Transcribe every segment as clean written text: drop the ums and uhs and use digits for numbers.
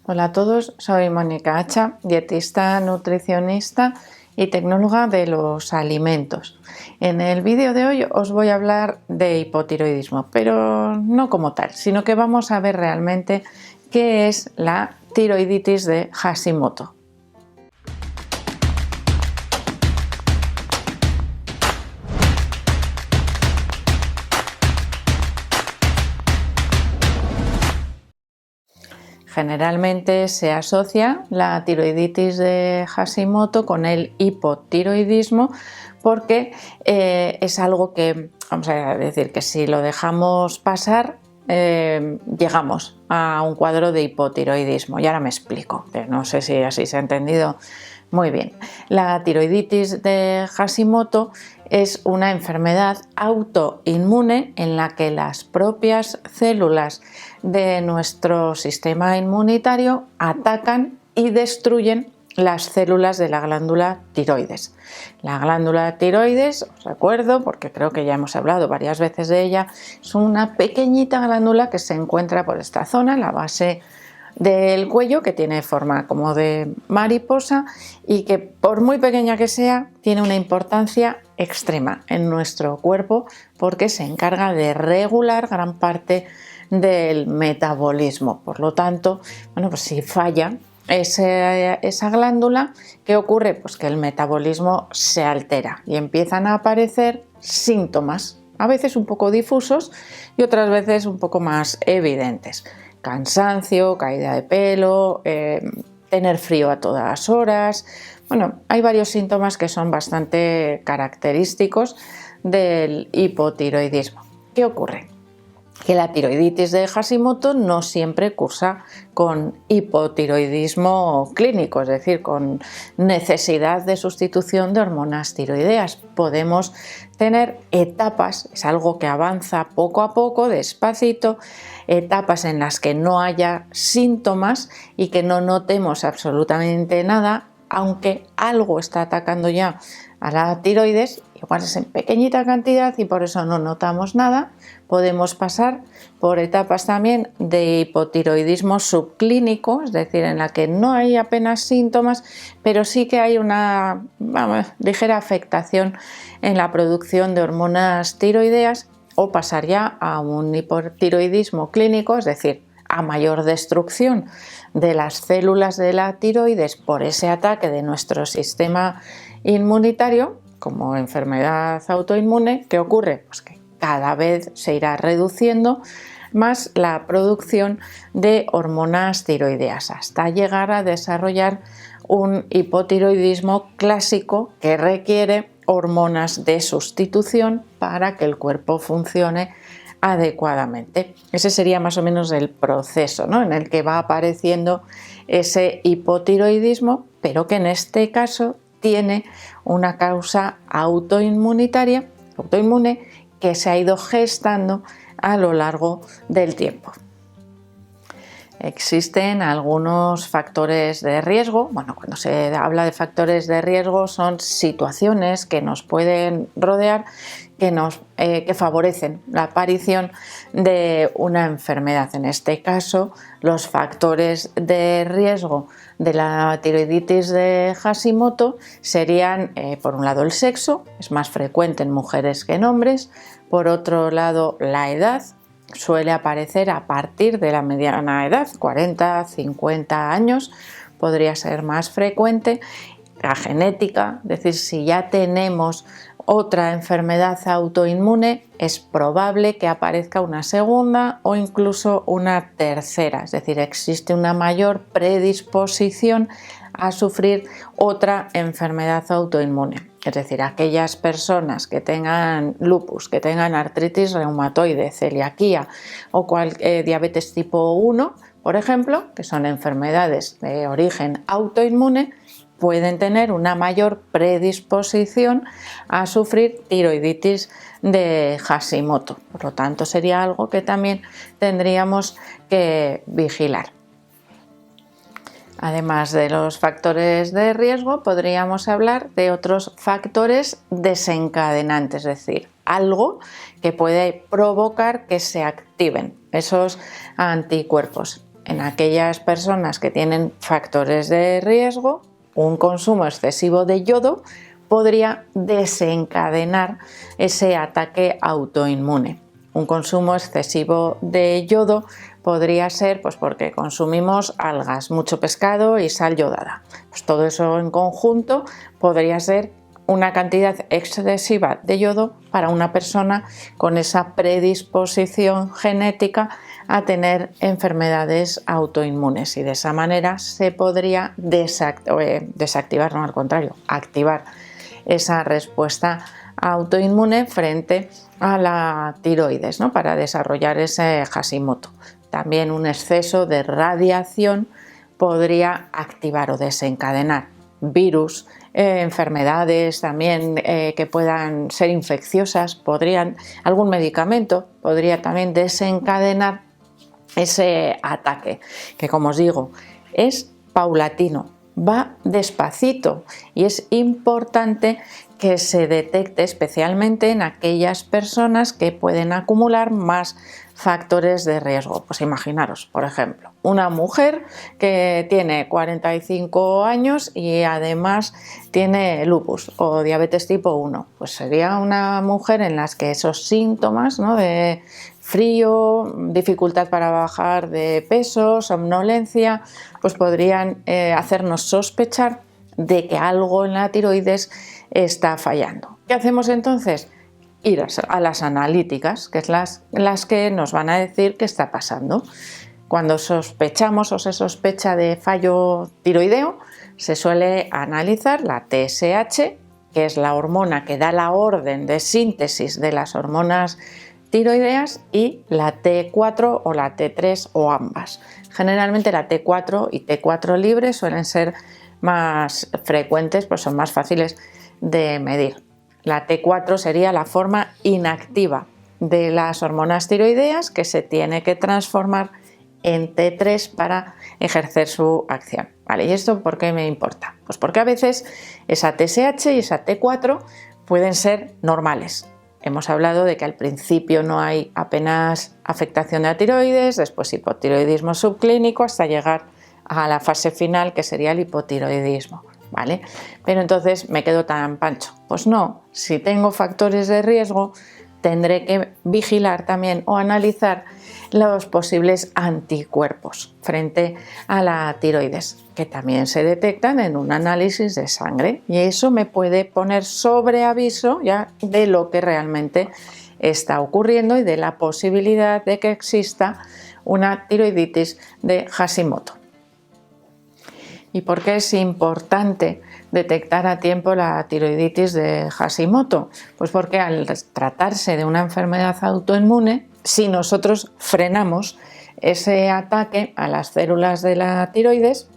Hola a todos, soy Mónica Hacha, dietista, nutricionista y tecnóloga de los alimentos. En el vídeo de hoy os voy a hablar de hipotiroidismo, pero no como tal, sino que vamos a ver realmente qué es la tiroiditis de Hashimoto. Generalmente se asocia la tiroiditis de Hashimoto con el hipotiroidismo porque es algo que, vamos a decir, que si lo dejamos pasar, llegamos a un cuadro de hipotiroidismo. Y ahora me explico, que no sé si así se ha entendido muy bien. La tiroiditis de Hashimoto es una enfermedad autoinmune en la que las propias células de nuestro sistema inmunitario atacan y destruyen las células de la glándula tiroides. La glándula tiroides, os recuerdo, porque creo que ya hemos hablado varias veces de ella, es una pequeñita glándula que se encuentra por esta zona, en la base del cuello, que tiene forma como de mariposa y que, por muy pequeña que sea, tiene una importancia extrema en nuestro cuerpo porque se encarga de regular gran parte del metabolismo. Por lo tanto, bueno, pues si falla esa glándula, ¿qué ocurre? Pues que el metabolismo se altera y empiezan a aparecer síntomas, a veces un poco difusos y otras veces un poco más evidentes. Cansancio, caída de pelo, tener frío a todas horas. Bueno, hay varios síntomas que son bastante característicos del hipotiroidismo. ¿Qué ocurre? Que la tiroiditis de Hashimoto no siempre cursa con hipotiroidismo clínico, es decir, con necesidad de sustitución de hormonas tiroideas. Podemos tener etapas, es algo que avanza poco a poco, despacito, etapas en las que no haya síntomas y que no notemos absolutamente nada, aunque algo está atacando ya a la tiroides, igual es en pequeñita cantidad y por eso no notamos nada. Podemos pasar por etapas también de hipotiroidismo subclínico, es decir, en la que no hay apenas síntomas, pero sí que hay una ligera afectación en la producción de hormonas tiroideas, o pasar ya a un hipotiroidismo clínico, es decir, a mayor destrucción de las células de la tiroides por ese ataque de nuestro sistema inmunitario, como enfermedad autoinmune. ¿Qué ocurre? Pues que cada vez se irá reduciendo más la producción de hormonas tiroideas hasta llegar a desarrollar un hipotiroidismo clásico que requiere hormonas de sustitución para que el cuerpo funcione adecuadamente. Ese sería más o menos el proceso, ¿no?, en el que va apareciendo ese hipotiroidismo, pero que en este caso tiene una causa autoinmune que se ha ido gestando a lo largo del tiempo. Existen algunos factores de riesgo. Bueno, cuando se habla de factores de riesgo son situaciones que nos pueden rodear que favorecen la aparición de una enfermedad. En este caso, los factores de riesgo de la tiroiditis de Hashimoto serían, por un lado, el sexo, es más frecuente en mujeres que en hombres. Por otro lado, la edad. Suele aparecer a partir de la mediana edad, 40, 50 años, podría ser más frecuente. La genética, es decir, si ya tenemos otra enfermedad autoinmune, es probable que aparezca una segunda o incluso una tercera, es decir, existe una mayor predisposición a sufrir otra enfermedad autoinmune. Es decir, aquellas personas que tengan lupus, que tengan artritis reumatoide, celiaquía o diabetes tipo 1, por ejemplo, que son enfermedades de origen autoinmune, pueden tener una mayor predisposición a sufrir tiroiditis de Hashimoto. Por lo tanto, sería algo que también tendríamos que vigilar. Además de los factores de riesgo, podríamos hablar de otros factores desencadenantes, es decir, algo que puede provocar que se activen esos anticuerpos. en aquellas personas que tienen factores de riesgo, un consumo excesivo de yodo podría desencadenar ese ataque autoinmune. Un consumo excesivo de yodo podría ser pues porque consumimos algas, mucho pescado y sal yodada. Pues todo eso en conjunto podría ser una cantidad excesiva de yodo para una persona con esa predisposición genética a tener enfermedades autoinmunes, y de esa manera se podría desactivar, no, al contrario, activar esa respuesta autoinmune frente a la tiroides, ¿no? Para desarrollar ese Hashimoto. También un exceso de radiación podría activar o desencadenar virus, enfermedades también que puedan ser infecciosas, algún medicamento podría también desencadenar ese ataque, que como os digo, es paulatino, va despacito, y es importante que se detecte especialmente en aquellas personas que pueden acumular más factores de riesgo. Pues imaginaros, por ejemplo, una mujer que tiene 45 años y además tiene lupus o diabetes tipo 1. Pues sería una mujer en la que esos síntomas, ¿no?, de frío, dificultad para bajar de peso, somnolencia, pues podrían hacernos sospechar de que algo en la tiroides está fallando. ¿Qué hacemos entonces? Ir a las analíticas, que es las que nos van a decir qué está pasando. Cuando sospechamos o se sospecha de fallo tiroideo, se suele analizar la TSH, que es la hormona que da la orden de síntesis de las hormonas tiroideas, y la T4 o la T3 o ambas. Generalmente la T4 y T4 libre suelen ser más frecuentes, pues son más fáciles de medir. La T4 sería la forma inactiva de las hormonas tiroideas, que se tiene que transformar en T3 para ejercer su acción. ¿Vale? ¿Y esto por qué me importa? Pues porque a veces esa TSH y esa T4 pueden ser normales. Hemos hablado de que al principio no hay apenas afectación de la tiroides, después hipotiroidismo subclínico, hasta llegar a la fase final, que sería el hipotiroidismo, ¿vale? Pero entonces me quedo tan pancho. Pues no, si tengo factores de riesgo, tendré que vigilar también o analizar los posibles anticuerpos frente a la tiroides, que también se detectan en un análisis de sangre, y eso me puede poner sobre aviso ya de lo que realmente está ocurriendo y de la posibilidad de que exista una tiroiditis de Hashimoto. ¿Y por qué es importante detectar a tiempo la tiroiditis de Hashimoto? Pues porque al tratarse de una enfermedad autoinmune, si nosotros frenamos ese ataque a las células de la tiroides,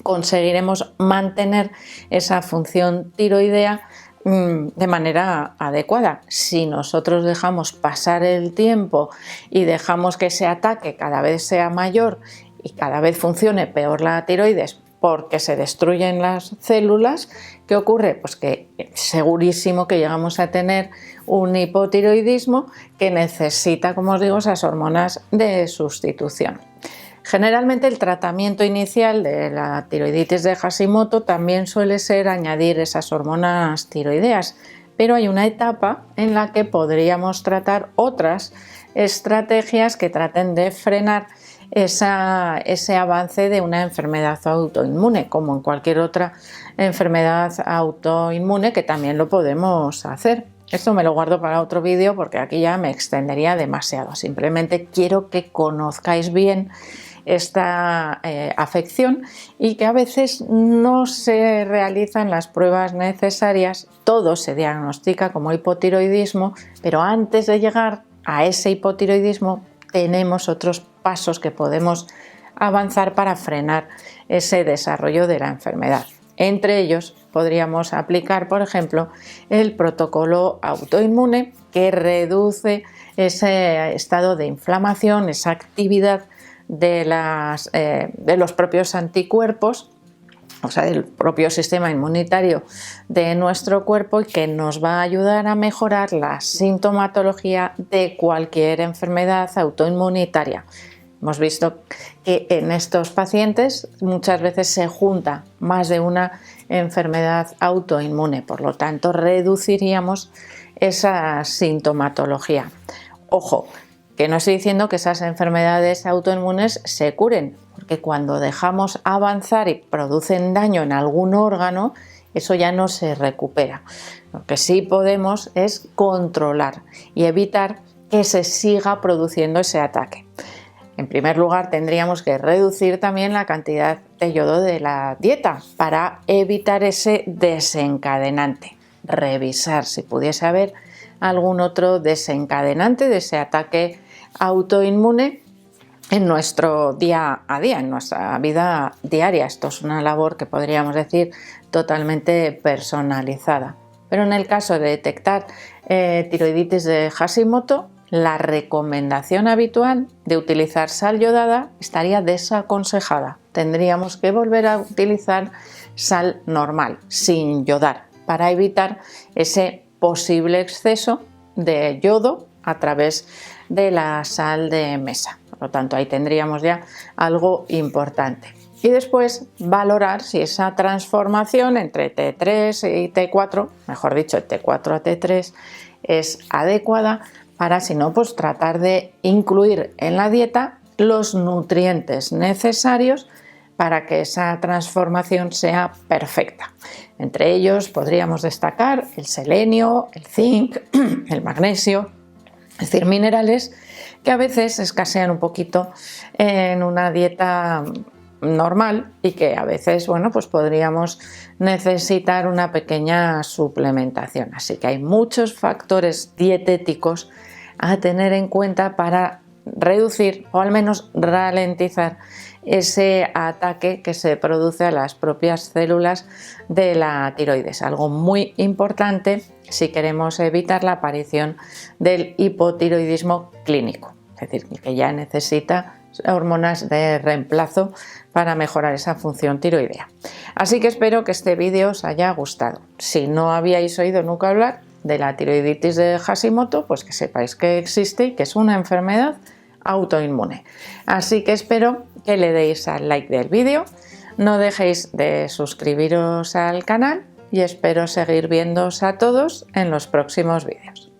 conseguiremos mantener esa función tiroidea de manera adecuada. Si nosotros dejamos pasar el tiempo y dejamos que ese ataque cada vez sea mayor y cada vez funcione peor la tiroides, porque se destruyen las células, ¿qué ocurre? Pues que segurísimo que llegamos a tener un hipotiroidismo que necesita, como os digo, esas hormonas de sustitución. Generalmente el tratamiento inicial de la tiroiditis de Hashimoto también suele ser añadir esas hormonas tiroideas, pero hay una etapa en la que podríamos tratar otras estrategias que traten de frenar ese avance de una enfermedad autoinmune, como en cualquier otra enfermedad autoinmune, que también lo podemos hacer. Esto me lo guardo para otro vídeo porque aquí ya me extendería demasiado. Simplemente quiero que conozcáis bien esta afección y que a veces no se realizan las pruebas necesarias. Todo se diagnostica como hipotiroidismo, pero antes de llegar a ese hipotiroidismo tenemos otros pasos que podemos avanzar para frenar ese desarrollo de la enfermedad. Entre ellos podríamos aplicar, por ejemplo, el protocolo autoinmune, que reduce ese estado de inflamación, esa actividad de los propios anticuerpos, o sea, del propio sistema inmunitario de nuestro cuerpo, y que nos va a ayudar a mejorar la sintomatología de cualquier enfermedad autoinmunitaria. Hemos visto que en estos pacientes muchas veces se junta más de una enfermedad autoinmune, por lo tanto reduciríamos esa sintomatología. Ojo, que no estoy diciendo que esas enfermedades autoinmunes se curen, porque cuando dejamos avanzar y producen daño en algún órgano, eso ya no se recupera. Lo que sí podemos es controlar y evitar que se siga produciendo ese ataque. En primer lugar, tendríamos que reducir también la cantidad de yodo de la dieta para evitar ese desencadenante. Revisar si pudiese haber algún otro desencadenante de ese ataque autoinmune en nuestro día a día, en nuestra vida diaria. Esto es una labor que podríamos decir totalmente personalizada. Pero en el caso de detectar tiroiditis de Hashimoto, la recomendación habitual de utilizar sal yodada estaría desaconsejada. Tendríamos que volver a utilizar sal normal, sin yodar, para evitar ese posible exceso de yodo a través de la sal de mesa. Por lo tanto, ahí tendríamos ya algo importante. Y después valorar si esa transformación entre T3 y T4, mejor dicho, T4 a T3, es adecuada para, si no, pues tratar de incluir en la dieta los nutrientes necesarios para que esa transformación sea perfecta. Entre ellos podríamos destacar el selenio, el zinc, el magnesio, es decir, minerales que a veces escasean un poquito en una dieta normal y que a veces, bueno, pues podríamos necesitar una pequeña suplementación. Así que hay muchos factores dietéticos a tener en cuenta para reducir o al menos ralentizar ese ataque que se produce a las propias células de la tiroides, algo muy importante si queremos evitar la aparición del hipotiroidismo clínico, es decir, que ya necesita hormonas de reemplazo para mejorar esa función tiroidea. Así que espero que este vídeo os haya gustado. Si no habíais oído nunca hablar de la tiroiditis de Hashimoto, pues que sepáis que existe y que es una enfermedad autoinmune. Así que espero que le deis al like del vídeo, no dejéis de suscribiros al canal y espero seguir viéndoos a todos en los próximos vídeos.